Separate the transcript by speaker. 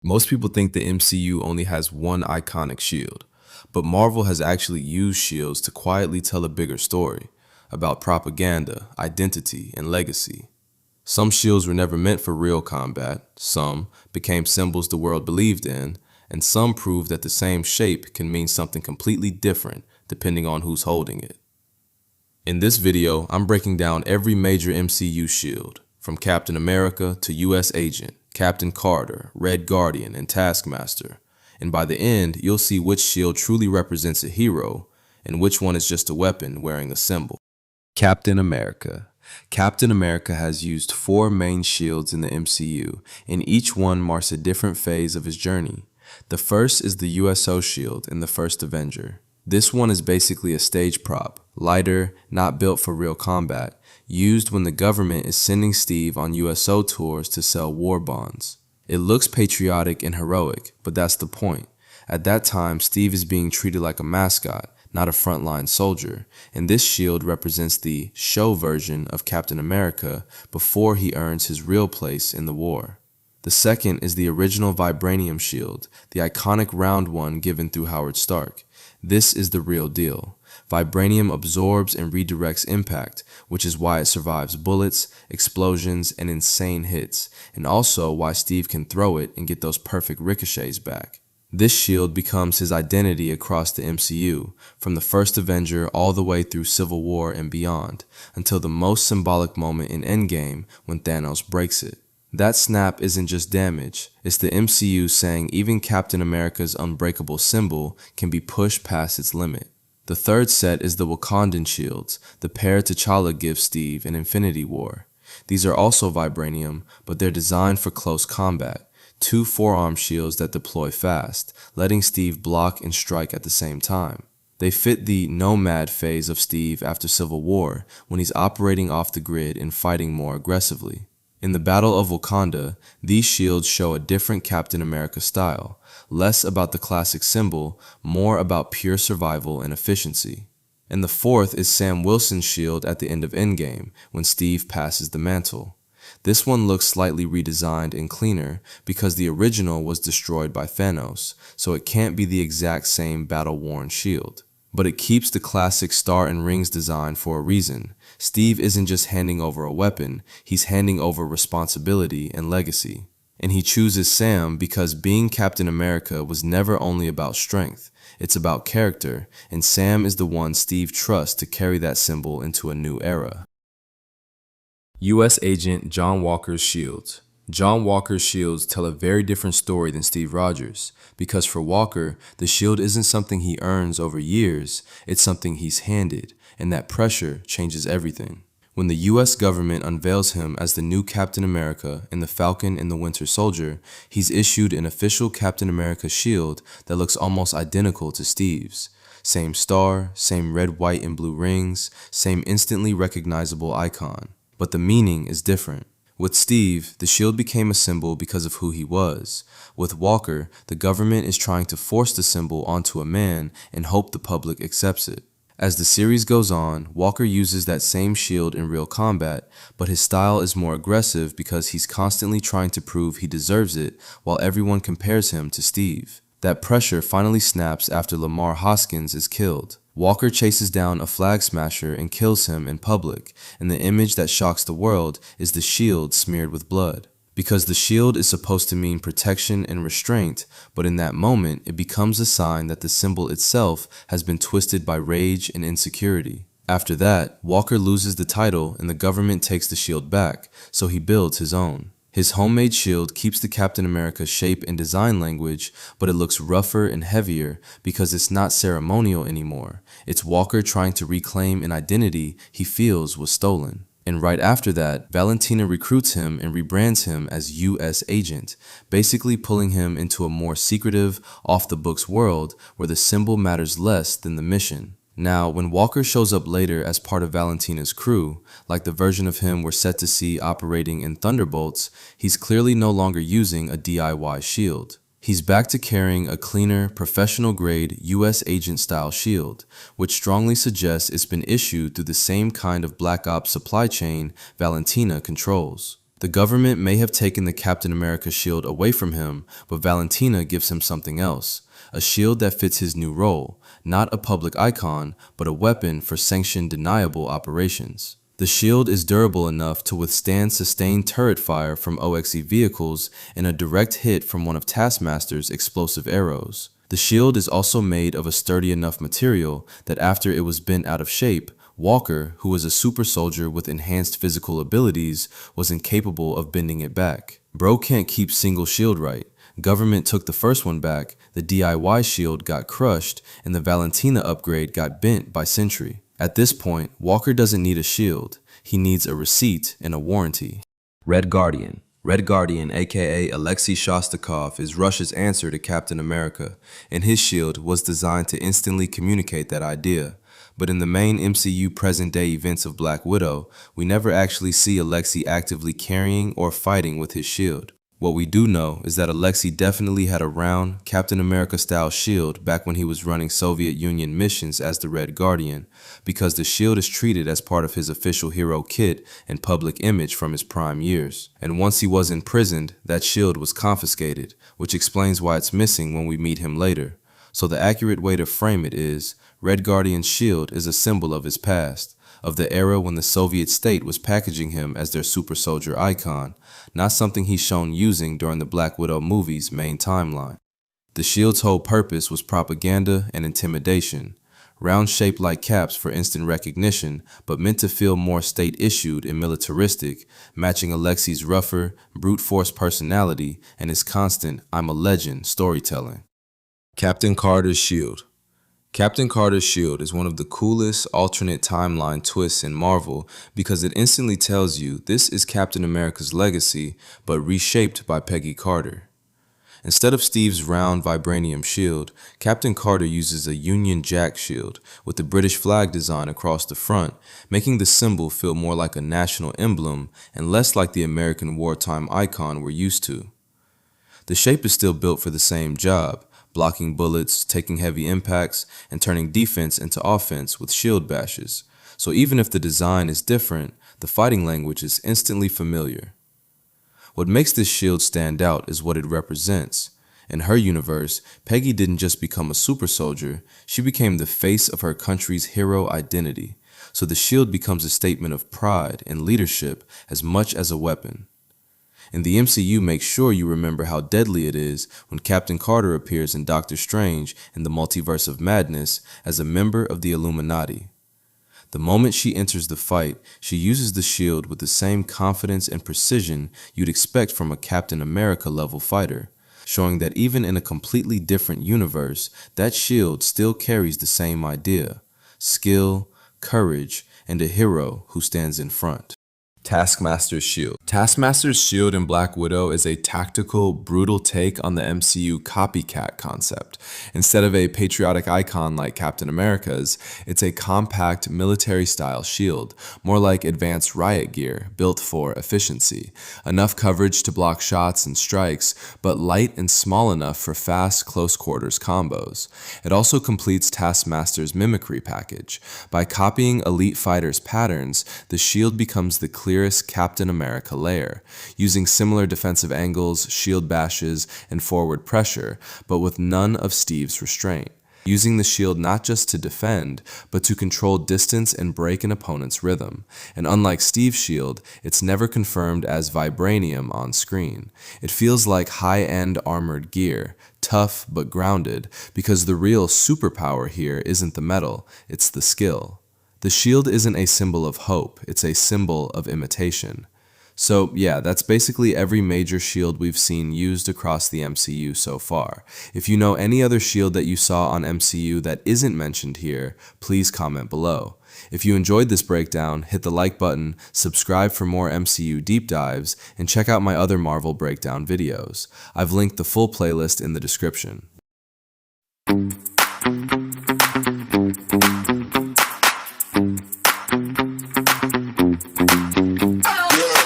Speaker 1: Most people think the MCU only has one iconic shield, but Marvel has actually used shields to quietly tell a bigger story about propaganda, identity, and legacy. Some shields were never meant for real combat, some became symbols the world believed in, and some prove that the same shape can mean something completely different depending on who's holding it. In this video, I'm breaking down every major MCU shield, from Captain America to US Agent, Captain Carter, Red Guardian, and Taskmaster. And by the end, you'll see which shield truly represents a hero and which one is just a weapon wearing a symbol. Captain America. Captain America has used 4 main shields in the MCU, and each one marks a different phase of his journey. The first is the USO shield in the first Avenger. This one is basically a stage prop, lighter, not built for real combat, used when the government is sending Steve on USO tours to sell war bonds. It looks patriotic and heroic, but that's the point. At that time, Steve is being treated like a mascot, not a frontline soldier, and this shield represents the show version of Captain America before he earns his real place in the war. The second is the original vibranium shield, the iconic round one given through Howard Stark. This is the real deal. Vibranium absorbs and redirects impact, which is why it survives bullets, explosions, and insane hits, and also why Steve can throw it and get those perfect ricochets back. This shield becomes his identity across the MCU, from the first Avenger all the way through Civil War and beyond, until the most symbolic moment in Endgame when Thanos breaks it. That snap isn't just damage, it's the MCU saying even Captain America's unbreakable symbol can be pushed past its limit. The third set is the Wakandan shields, the pair T'Challa gives Steve in Infinity War. These are also vibranium, but they're designed for close combat. 2 forearm shields that deploy fast, letting Steve block and strike at the same time. They fit the nomad phase of Steve after Civil War, when he's operating off the grid and fighting more aggressively. In the Battle of Wakanda, these shields show a different Captain America style, less about the classic symbol, more about pure survival and efficiency. And the fourth is Sam Wilson's shield at the end of Endgame, when Steve passes the mantle. This one looks slightly redesigned and cleaner because the original was destroyed by Thanos, so it can't be the exact same battle-worn shield. But it keeps the classic star and rings design for a reason. Steve isn't just handing over a weapon, he's handing over responsibility and legacy. And he chooses Sam because being Captain America was never only about strength, it's about character, and Sam is the one Steve trusts to carry that symbol into a new era. US Agent John Walker's shields. John Walker's shields tell a very different story than Steve Rogers, because for Walker, the shield isn't something he earns over years, it's something he's handed, and that pressure changes everything. When the US government unveils him as the new Captain America in The Falcon and the Winter Soldier, he's issued an official Captain America shield that looks almost identical to Steve's. Same star, same red, white, and blue rings, same instantly recognizable icon. But the meaning is different. With Steve, the shield became a symbol because of who he was. With Walker, the government is trying to force the symbol onto a man and hope the public accepts it. As the series goes on, Walker uses that same shield in real combat, but his style is more aggressive because he's constantly trying to prove he deserves it while everyone compares him to Steve. That pressure finally snaps after Lamar Hoskins is killed. Walker chases down a flag smasher and kills him in public, and the image that shocks the world is the shield smeared with blood. Because the shield is supposed to mean protection and restraint, but in that moment it becomes a sign that the symbol itself has been twisted by rage and insecurity. After that, Walker loses the title and the government takes the shield back, so he builds his own. His homemade shield keeps the Captain America shape and design language, but it looks rougher and heavier because it's not ceremonial anymore. It's Walker trying to reclaim an identity he feels was stolen. And right after that, Valentina recruits him and rebrands him as US Agent, basically pulling him into a more secretive, off-the-books world where the symbol matters less than the mission. Now, when Walker shows up later as part of Valentina's crew, like the version of him we're set to see operating in Thunderbolts, he's clearly no longer using a DIY shield. He's back to carrying a cleaner, professional-grade US Agent-style shield, which strongly suggests it's been issued through the same kind of Black Ops supply chain Valentina controls. The government may have taken the Captain America shield away from him, but Valentina gives him something else, a shield that fits his new role, not a public icon, but a weapon for sanctioned deniable operations. The shield is durable enough to withstand sustained turret fire from OXE vehicles and a direct hit from one of Taskmaster's explosive arrows. The shield is also made of a sturdy enough material that after it was bent out of shape, Walker, who was a super soldier with enhanced physical abilities, was incapable of bending it back. Bro can't keep single shield right. Government took the first one back, the DIY shield got crushed, and the Valentina upgrade got bent by Sentry. At this point, Walker doesn't need a shield. He needs a receipt and a warranty. Red Guardian. Red Guardian, aka Alexei Shostakov, is Russia's answer to Captain America, and his shield was designed to instantly communicate that idea. But in the main MCU present-day events of Black Widow, we never actually see Alexei actively carrying or fighting with his shield. What we do know is that Alexei definitely had a round, Captain America-style shield back when he was running Soviet Union missions as the Red Guardian, because the shield is treated as part of his official hero kit and public image from his prime years. And once he was imprisoned, that shield was confiscated, which explains why it's missing when we meet him later. So the accurate way to frame it is, Red Guardian's shield is a symbol of his past, of the era when the Soviet state was packaging him as their super soldier icon, not something he's shown using during the Black Widow movie's main timeline. The shield's whole purpose was propaganda and intimidation, round shaped like caps for instant recognition, but meant to feel more state-issued and militaristic, matching Alexei's rougher, brute force personality and his constant "I'm a legend" storytelling. Captain Carter's shield. Captain Carter's shield is one of the coolest alternate timeline twists in Marvel because it instantly tells you this is Captain America's legacy, but reshaped by Peggy Carter. Instead of Steve's round vibranium shield, Captain Carter uses a Union Jack shield with the British flag design across the front, making the symbol feel more like a national emblem and less like the American wartime icon we're used to. The shape is still built for the same job, blocking bullets, taking heavy impacts, and turning defense into offense with shield bashes. So even if the design is different, the fighting language is instantly familiar. What makes this shield stand out is what it represents. In her universe, Peggy didn't just become a super soldier, she became the face of her country's hero identity. So the shield becomes a statement of pride and leadership as much as a weapon. And the MCU makes sure you remember how deadly it is when Captain Carter appears in Doctor Strange in the Multiverse of Madness as a member of the Illuminati. The moment she enters the fight, she uses the shield with the same confidence and precision you'd expect from a Captain America-level fighter, showing that even in a completely different universe, that shield still carries the same idea: skill, courage, and a hero who stands in front. Taskmaster's shield. Taskmaster's shield in Black Widow is a tactical, brutal take on the MCU copycat concept. Instead of a patriotic icon like Captain America's, it's a compact military-style shield, more like advanced riot gear, built for efficiency. Enough coverage to block shots and strikes, but light and small enough for fast, close-quarters combos. It also completes Taskmaster's mimicry package. By copying elite fighters' patterns, the shield becomes the clearest Captain America layer, using similar defensive angles, shield bashes, and forward pressure, but with none of Steve's restraint. Using the shield not just to defend, but to control distance and break an opponent's rhythm. And unlike Steve's shield, it's never confirmed as vibranium on screen. It feels like high-end armored gear, tough but grounded, because the real superpower here isn't the metal, it's the skill. The shield isn't a symbol of hope, it's a symbol of imitation. So yeah, that's basically every major shield we've seen used across the MCU so far. If you know any other shield that you saw on MCU that isn't mentioned here, please comment below. If you enjoyed this breakdown, hit the like button, subscribe for more MCU deep dives, and check out my other Marvel breakdown videos. I've linked the full playlist in the description.